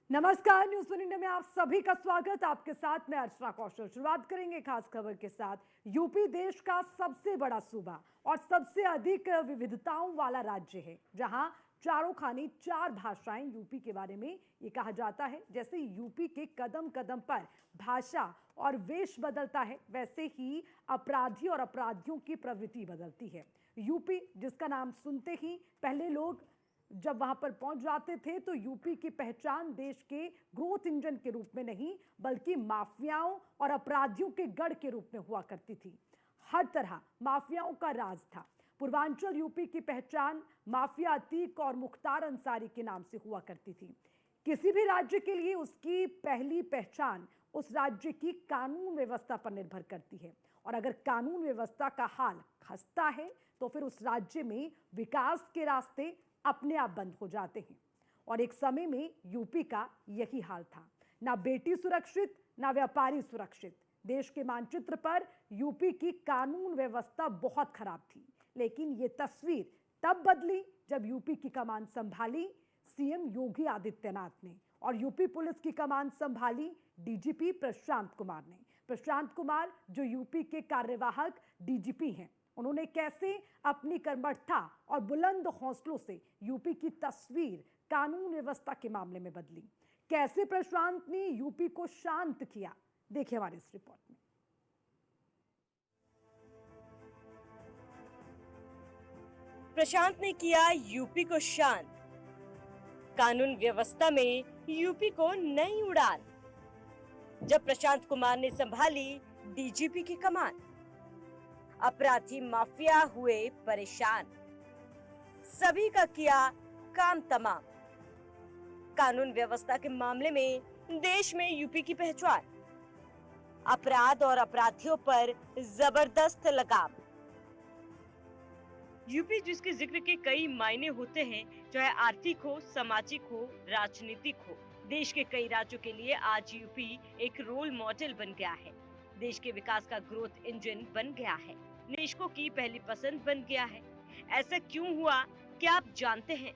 नमस्कार, news 1 India में आप सभी का स्वागत। आपके साथ मैं अर्चना कौशल। शुरुआत करेंगे खास खबर के साथ। यूपी देश का सबसे बड़ा सूबा और सबसे अधिक विविधताओं वाला राज्य है, जहां चारों खानी चार भाषाएं। यूपी के बारे में ये कहा जाता है, जैसे यूपी के कदम कदम पर भाषा और वेश बदलता है, वैसे ही अपराधी और अपराधियों की प्रवृत्ति बदलती है। यूपी, जिसका नाम सुनते ही पहले लोग जब वहां पर पहुंच जाते थे तो यूपी की पहचान देश के ग्रोथ इंजन के रूप में नहीं, बल्कि माफियाओं और अपराधियों के गढ़ के रूप में हुआ करती थी। हर तरह माफियाओं का राज था। पूर्वांचल यूपी की पहचान माफिया अतीक और मुख्तार अंसारी के नाम से हुआ करती थी। किसी भी राज्य के लिए उसकी पहली पहचान उस राज्य की कानून व्यवस्था पर निर्भर करती है, और अगर कानून व्यवस्था का हाल खस्ता है तो फिर उस राज्य में विकास के रास्ते अपने आप बंद हो जाते हैं। और एक समय में यूपी का यही हाल था। ना बेटी सुरक्षित, ना व्यापारी सुरक्षित। देश के मानचित्र पर यूपी की कानून व्यवस्था बहुत खराब थी, लेकिन यह तस्वीर तब बदली जब यूपी की कमान संभाली सीएम योगी आदित्यनाथ ने, और यूपी पुलिस की कमान संभाली डीजीपी प्रशांत कुमार ने। प्रशांत कुमार जो यूपी के कार्यवाहक डीजीपी हैं, उन्होंने कैसे अपनी कर्मठता और बुलंद हौसलों से यूपी की तस्वीर कानून व्यवस्था के मामले में बदली, कैसे प्रशांत ने यूपी को शांत किया, देखिए हमारी इस रिपोर्ट में। प्रशांत ने किया यूपी को शांत, कानून व्यवस्था में यूपी को नई उड़ान। जब प्रशांत कुमार ने संभाली डीजीपी की कमान, अपराधी माफिया हुए परेशान, सभी का किया काम तमाम। कानून व्यवस्था के मामले में देश में यूपी की पहचान, अपराध और अपराधियों पर जबरदस्त लगाम। यूपी जिसके जिक्र के कई मायने होते हैं, चाहे आर्थिक हो, सामाजिक हो, राजनीतिक हो। देश के कई राज्यों के लिए आज यूपी एक रोल मॉडल बन गया है। देश के विकास का ग्रोथ इंजन बन गया है, निवेशकों की पहली पसंद बन गया है। ऐसा क्यों हुआ, क्या आप जानते हैं?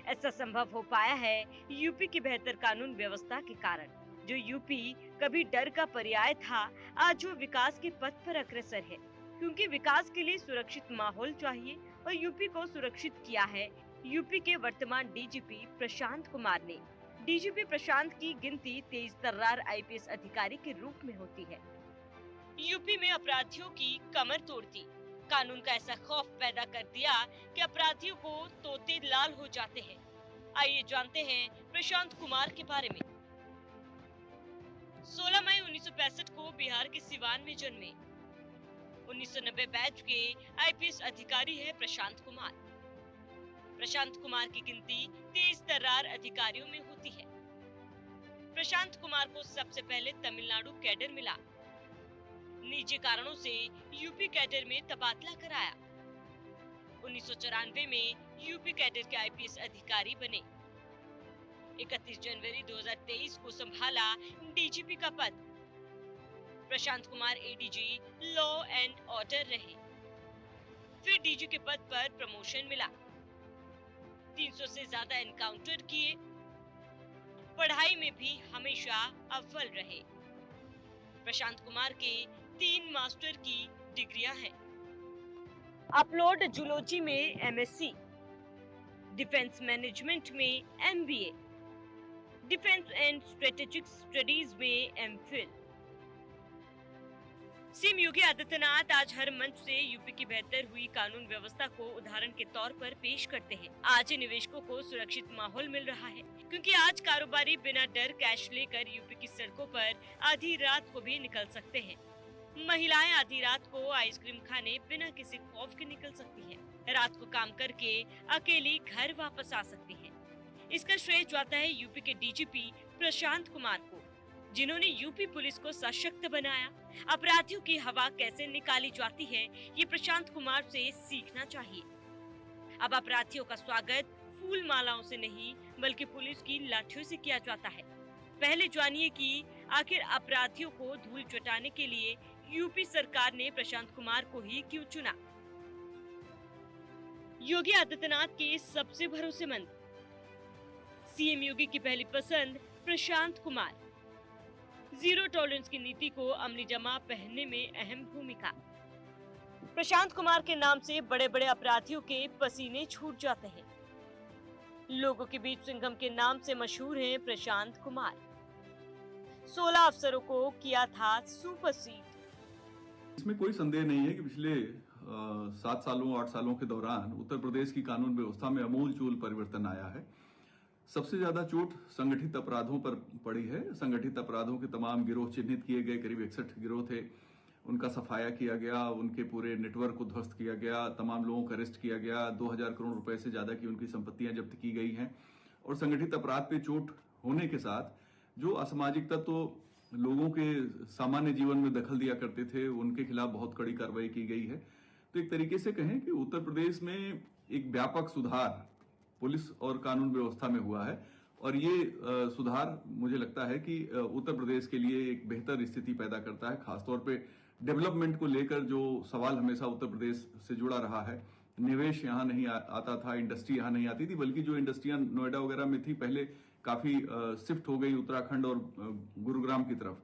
ऐसा संभव हो पाया है यूपी की बेहतर कानून व्यवस्था के कारण। जो यूपी कभी डर का पर्याय था, आज वो विकास के पथ पर अग्रसर है। क्योंकि विकास के लिए सुरक्षित माहौल चाहिए, और यूपी को सुरक्षित किया है यूपी के वर्तमान डीजीपी प्रशांत कुमार ने। डीजीपी प्रशांत की गिनती तेज तर्रार आईपीएस अधिकारी के रूप में होती है। यूपी में अपराधियों की कमर तोड़ती, कानून का ऐसा खौफ पैदा कर दिया कि अपराधियों को तोते लाल हो जाते हैं। आइए जानते हैं प्रशांत कुमार के बारे में। 16 मई 1965 को बिहार के सिवान में जन्मे। 1990 बैच के आईपीएस अधिकारी है प्रशांत कुमार। प्रशांत कुमार की गिनती तेज तर्रार अधिकारियों में होती है। प्रशांत कुमार को सबसे पहले तमिलनाडु कैडर मिला। निजी कारणों से यूपी कैडर में तबादला कराया। 1994 में यूपी कैडर के आईपीएस अधिकारी बने। 31 जनवरी 2023 को संभाला डीजीपी का पद। Prashant Kumar ADG law and order रहे। फिर डीजी के पद पर प्रमोशन मिला। 300 से ज्यादा एनकाउंटर किए। पढ़ाई में भी हमेशा अव्वल रहे। प्रशांत कुमार के 3 मास्टर की डिग्रियां हैं। अपलोड जूलॉजी में एमएससी, डिफेंस मैनेजमेंट में MBA, defence and strategic studies में एमफिल। सीएम योगी आदित्यनाथ आज हर मंच से यूपी की बेहतर हुई कानून व्यवस्था को उदाहरण के तौर पर पेश करते हैं। आज निवेशकों को सुरक्षित माहौल मिल रहा है, क्योंकि आज कारोबारी बिना डर कैश लेकर यूपी की सड़कों पर आधी रात को भी निकल सकते हैं। महिलाएं आधी रात को आइसक्रीम खाने बिना किसी खौफ के निकल सकती हैं। रात को काम करके अकेली घर वापस आ सकती हैं। इसका श्रेय जाता है यूपी के डीजीपी प्रशांत कुमार को, जिन्होंने यूपी पुलिस को सशक्त बनाया। अपराधियों की हवा कैसे निकाली जाती है, ये प्रशांत कुमार से सीखना चाहिए। अब अपराधियों का स्वागत फूल मालाओं से नहीं, बल्कि पुलिस की लाठियों से किया जाता है। पहले जानिए कि आखिर अपराधियों को धूल चटाने के लिए यूपी सरकार ने प्रशांत कुमार को ही क्यों चुना। योगी आदित्यनाथ के सबसे भरोसेमंद। सीएम योगी की पहली पसंद प्रशांत कुमार। जीरो टॉलरेंस की नीति को अमली जमा पहनने में अहम भूमिका। प्रशांत कुमार के नाम से बड़े बड़े अपराधियों के पसीने छूट जाते हैं। लोगों के बीच सिंघम के नाम से मशहूर हैं प्रशांत कुमार। 16 अफसरों को किया था सुपरसीड। इसमें कोई संदेह नहीं है कि पिछले 7 सालों 8 सालों के दौरान उत्तर प्रदेश की कानून व्यवस्था में आमूलचूल परिवर्तन आया है। सबसे ज्यादा चोट संगठित अपराधों पर पड़ी है। संगठित अपराधों के तमाम गिरोह चिन्हित किए गए, करीब 61 गिरोह थे, उनका सफाया किया गया, उनके पूरे नेटवर्क को ध्वस्त किया गया, तमाम लोगों को अरेस्ट किया गया, 2000 करोड़ रुपए से ज्यादा की उनकी संपत्तियां जब्त की गई हैं। और संगठित अपराध पे चोट होने के साथ जो असामाजिक तत्व लोगों के सामान्य जीवन में दखल दिया करते थे, उनके खिलाफ बहुत कड़ी कार्रवाई की गई है। तो एक तरीके से कहें कि उत्तर प्रदेश में एक व्यापक सुधार पुलिस और कानून व्यवस्था में हुआ है, और ये सुधार मुझे लगता है कि उत्तर प्रदेश के लिए एक बेहतर स्थिति पैदा करता है। खासतौर पे डेवलपमेंट को लेकर जो सवाल हमेशा उत्तर प्रदेश से जुड़ा रहा है, निवेश यहाँ नहीं आता था, इंडस्ट्री यहाँ नहीं आती थी, बल्कि जो इंडस्ट्रियां नोएडा वगैरह में थी पहले काफी शिफ्ट हो गई उत्तराखंड और गुरुग्राम की तरफ।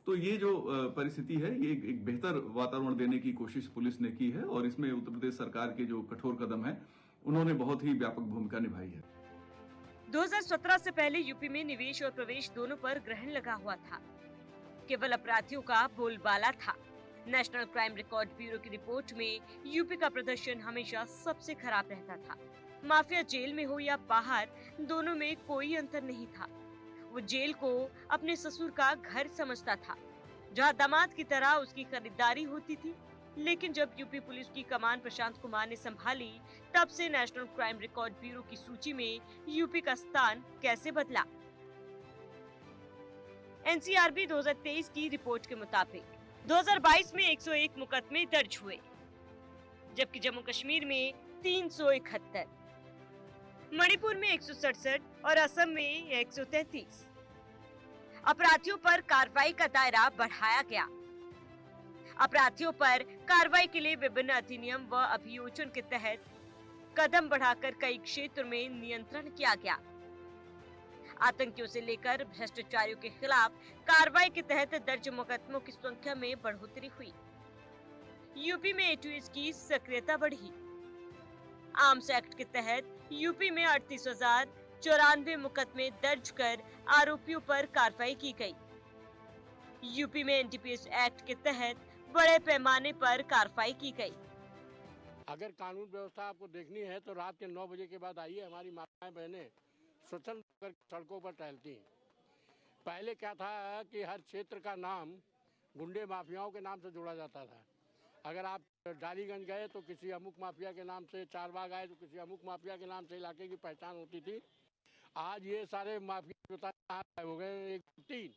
तो ये जो परिस्थिति है, ये एक बेहतर वातावरण देने की कोशिश पुलिस ने की है, और इसमें उत्तर प्रदेश सरकार के जो कठोर कदम है उन्होंने बहुत ही व्यापक भूमिका निभाई है। 2017 से पहले यूपी में निवेश और प्रवेश दोनों पर ग्रहण लगा हुआ था। केवल अपराधियों का बोलबाला था। नेशनल क्राइम रिकॉर्ड ब्यूरो की रिपोर्ट में यूपी का प्रदर्शन हमेशा सबसे खराब रहता था। माफिया जेल में हो या बाहर, दोनों में कोई अंतर नहीं था। वो जेल को अपने ससुर का घर समझता था, जहां दामाद की तरह उसकी खरीदारी होती थी। लेकिन जब यूपी पुलिस की कमान प्रशांत कुमार ने संभाली, तब से नेशनल क्राइम रिकॉर्ड ब्यूरो की सूची में यूपी का स्थान कैसे बदला। एनसीआरबी 2023 की रिपोर्ट के मुताबिक 2022 में 101 मुकदमे दर्ज हुए, जबकि जम्मू कश्मीर में 371, मणिपुर में 167 और असम में 133। अपराधियों पर कार्रवाई का दायरा बढ़ाया गया। अपराधियों पर कार्रवाई के लिए विभिन्न अधिनियम व अभियोजन के तहत कदम बढ़ाकर कई क्षेत्रों में नियंत्रण किया गया। आतंकियों से लेकर भ्रष्टाचारियों के खिलाफ कार्रवाई के तहत दर्ज मुकदमों की संख्या में बढ़ोतरी हुई। यूपी में A2S की सक्रियता बढ़ी। आर्म्स एक्ट के तहत यूपी में 38,094 मुकदमे दर्ज कर आरोपियों पर कार्रवाई की गई। यूपी में NDPS एक्ट के तहत बड़े पैमाने पर कार्रवाई की गई। अगर कानून व्यवस्था आपको देखनी है तो रात के 9 बजे के बाद आइए। हमारी माताएं बहनें स्वतंत्र सड़कों पर टहलती हैं। पहले क्या था कि हर क्षेत्र का नाम गुंडे माफियाओं के नाम से जोड़ा जाता था। अगर आप डालीगंज गए तो किसी अमुक माफिया के नाम से, चारबाग आए तो किसी अमुक माफिया के नाम से इलाके की पहचान होती थी। आज ये सारे माफिया हो गए 1-3,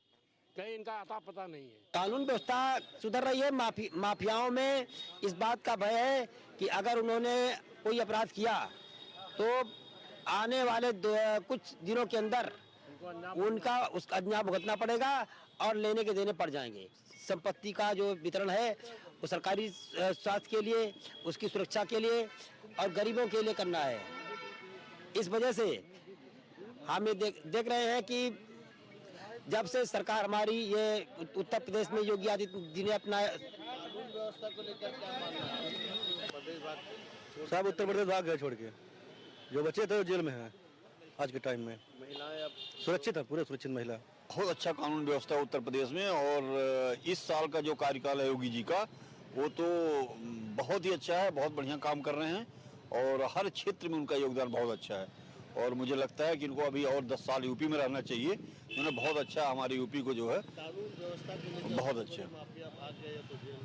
कहीं इनका आता पता नहीं है। कानून व्यवस्था सुधर रही है। माफियाओं में इस बात का भय है कि अगर उन्होंने कोई अपराध किया तो आने वाले कुछ दिनों के अंदर उनका उसका अंजाम भुगतना पड़ेगा और लेने के देने पड़ जाएंगे। संपत्ति का जो वितरण है वो सरकारी स्वास्थ्य के लिए, उसकी सुरक्षा के लिए और गरीबों के लिए करना है। इस वजह से हम ये देख रहे हैं कि जब से सरकार हमारी ये उत्तर प्रदेश में योगी आदित्यनाथ जी ने अपना व्यवस्था को लेकर क्या मानना है? सब उत्तर प्रदेश भाग गए छोड़ के। जो बचे थे वो जेल में हैं आज के टाइम में। महिलाएं अब सुरक्षित है, पूरे सुरक्षित महिला। बहुत अच्छा कानून व्यवस्था है उत्तर प्रदेश में, और इस साल का जो कार्यकाल है योगी जी का, वो तो बहुत ही अच्छा है। बहुत बढ़िया काम कर रहे हैं और हर क्षेत्र में उनका योगदान बहुत अच्छा है। और मुझे लगता है कि इनको अभी और 10 साल यूपी में रहना चाहिए। उन्होंने बहुत अच्छा हमारे यूपी को जो है कानून व्यवस्था के लिए बहुत अच्छा। माफिया भाग गए तो जेल।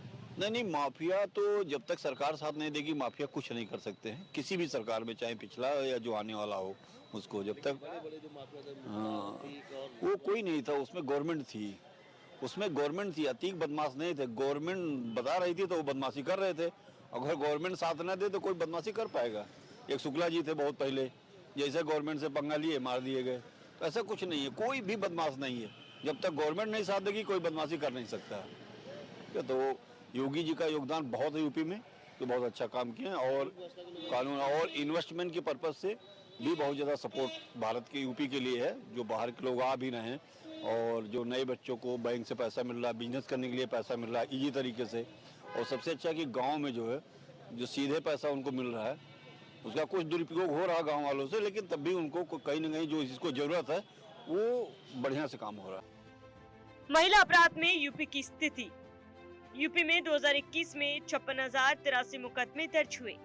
नहीं, माफिया तो जब तक सरकार साथ नहीं देगी माफिया कुछ नहीं कर सकते हैं। किसी भी सरकार में, चाहे पिछला या जो आने वाला हो, उसको जब तक बड़े जो माफिया वो कोई नहीं था, उसमें गवर्नमेंट थी। उसमें गवर्नमेंट थी, अतीक बदमाश नहीं थे। गवर्नमेंट बता रही थी तो वो बदमाशी कर रहे थे। अगर गवर्नमेंट साथ न दे तो कोई बदमाशी कर पाएगा। एक शुक्ला जी थे बहुत पहले, जैसे गवर्नमेंट से पंगा लिए मार दिए गए। तो ऐसा कुछ नहीं है, कोई भी बदमाश नहीं है। जब तक गवर्नमेंट नहीं साथ देगी कोई बदमाशी कर नहीं सकता है। तो योगी जी का योगदान बहुत है यूपी में, तो बहुत अच्छा काम किए हैं। और कानून और इन्वेस्टमेंट के पर्पज से भी बहुत ज़्यादा सपोर्ट भारत के यूपी के लिए है, जो बाहर के लोग आ भी रहे हैं और जो नए बच्चों को बैंक से पैसा मिल रहा है, बिजनेस करने के लिए पैसा मिल रहा है ईजी तरीके से। और सबसे अच्छा कि गांव में जो है जो सीधे पैसा उनको मिल रहा है, उसका कुछ दुरुपयोग हो रहा है गांव वालों से, लेकिन तब भी उनको कहीं ना कहीं जो इसको जरूरत है वो बढ़िया से काम हो रहा है। महिला अपराध में यूपी की स्थिति। यूपी में 2021 में 56,083 मुकदमे दर्ज हुए।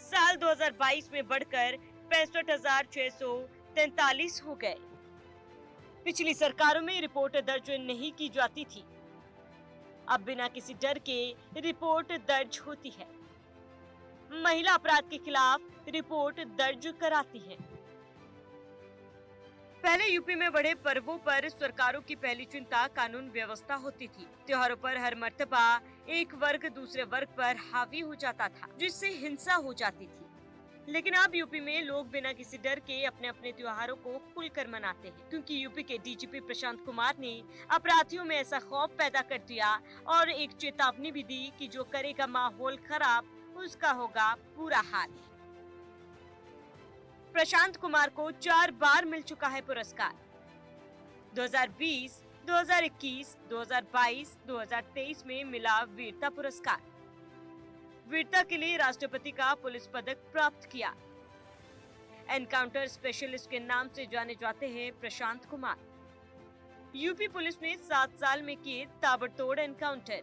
साल 2022 में बढ़कर 65,643 हो गए। पिछली सरकारों में रिपोर्ट दर्ज नहीं की जाती थी, अब बिना किसी डर के रिपोर्ट दर्ज होती है। महिला अपराध के खिलाफ रिपोर्ट दर्ज कराती है। पहले यूपी में बड़े पर्वों पर सरकारों की पहली चिंता कानून व्यवस्था होती थी। त्योहारों पर हर मर्तबा एक वर्ग दूसरे वर्ग पर हावी हो जाता था, जिससे हिंसा हो जाती थी। लेकिन अब यूपी में लोग बिना किसी डर के अपने अपने त्योहारों को खुलकर मनाते हैं, क्योंकि यूपी के डीजीपी प्रशांत कुमार ने अपराधियों में ऐसा खौफ पैदा कर दिया और एक चेतावनी भी दी कि जो करेगा माहौल खराब उसका होगा बुरा हाल। प्रशांत कुमार को 4 बार मिल चुका है पुरस्कार। 2020, 2021, 2022, 2023 में मिला वीरता पुरस्कार। वीरता के लिए राष्ट्रपति का पुलिस पदक प्राप्त किया। एनकाउंटर स्पेशलिस्ट के नाम से जाने जाते हैं प्रशांत कुमार। यूपी पुलिस ने 7 साल में किए ताबड़तोड़ एनकाउंटर।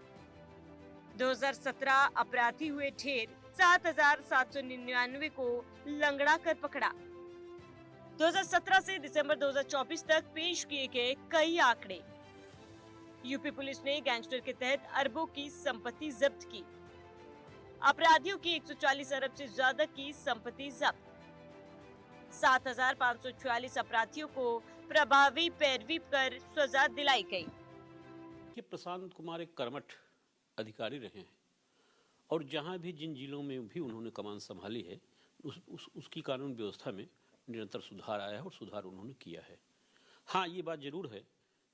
2017 अपराधी हुए ढेर, 7,799 को लंगड़ा कर पकड़ा। 2017 से दिसंबर 2024 तक पेश किए गए कई आंकड़े। यूपी पुलिस ने गैंगस्टर के तहत अरबों की संपत्ति जब्त की। अपराधियों की 140 अरब से ज्यादा की संपत्ति जब्त। 7,546 अपराधियों को प्रभावी पैरवी कर सजा दिलाई गई। कि प्रशांत कुमार एक कर्मठ अधिकारी रहे हैं और जहां भी जिन जिलों में भी उन्होंने कमान संभाली है उसकी कानून व्यवस्था में निरंतर सुधार आया है और सुधार उन्होंने किया है। हाँ, ये बात जरूर है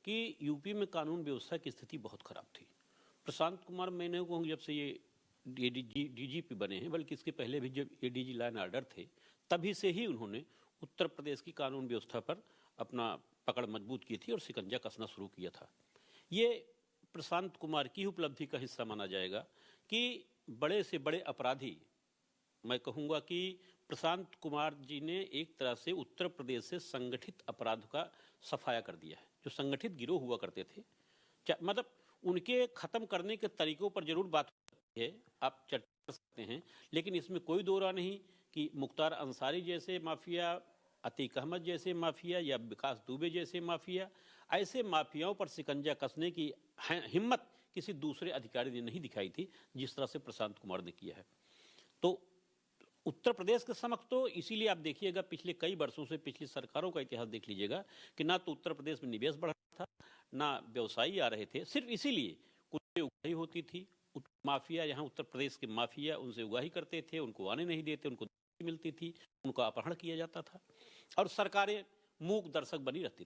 कि यूपी में कानून व्यवस्था की स्थिति बहुत खराब थी। प्रशांत कुमार, मैंने कहूँ जब से ये डीजीपी बने हैं, बल्कि इसके पहले भी जब एडीजी लॉ एंड ऑर्डर थे, तभी से ही उन्होंने उत्तर प्रदेश की कानून व्यवस्था पर अपना पकड़ मजबूत की थी और शिकंजा कसना शुरू किया था। ये प्रशांत कुमार की उपलब्धि का हिस्सा माना जाएगा कि बड़े से बड़े अपराधी, मैं कहूँगा कि प्रशांत कुमार जी ने एक तरह से उत्तर प्रदेश से संगठित अपराध का सफाया कर दिया है। जो संगठित गिरोह हुआ करते थे, मतलब उनके खत्म करने के तरीकों पर जरूर बात है, आप चर्चा कर सकते हैं, लेकिन इसमें कोई दो राय नहीं कि मुख्तार अंसारी जैसे माफिया, अतीक अहमद जैसे माफिया या विकास दुबे जैसे माफिया, ऐसे माफियाओं पर शिकंजा कसने की हिम्मत किसी दूसरे अधिकारी ने नहीं दिखाई थी जिस तरह से प्रशांत कुमार ने किया है। तो उत्तर प्रदेश के समक्ष तो इसीलिए आप देखिएगा पिछले कई वर्षों से पिछली सरकारों का इतिहास देख लीजिएगा कि ना तो उत्तर प्रदेश में निवेश बढ़ रहा था, ना व्यवसायी आ रहे थे, सिर्फ इसीलिए कुछ उगाही होती थी। माफिया, यहाँ उत्तर प्रदेश के माफिया उनसे उगाही करते थे, उनको आने नहीं देते, उनको मिलती थी, उनका अपहरण किया जाता था और सरकारें मूक दर्शक बनी रहती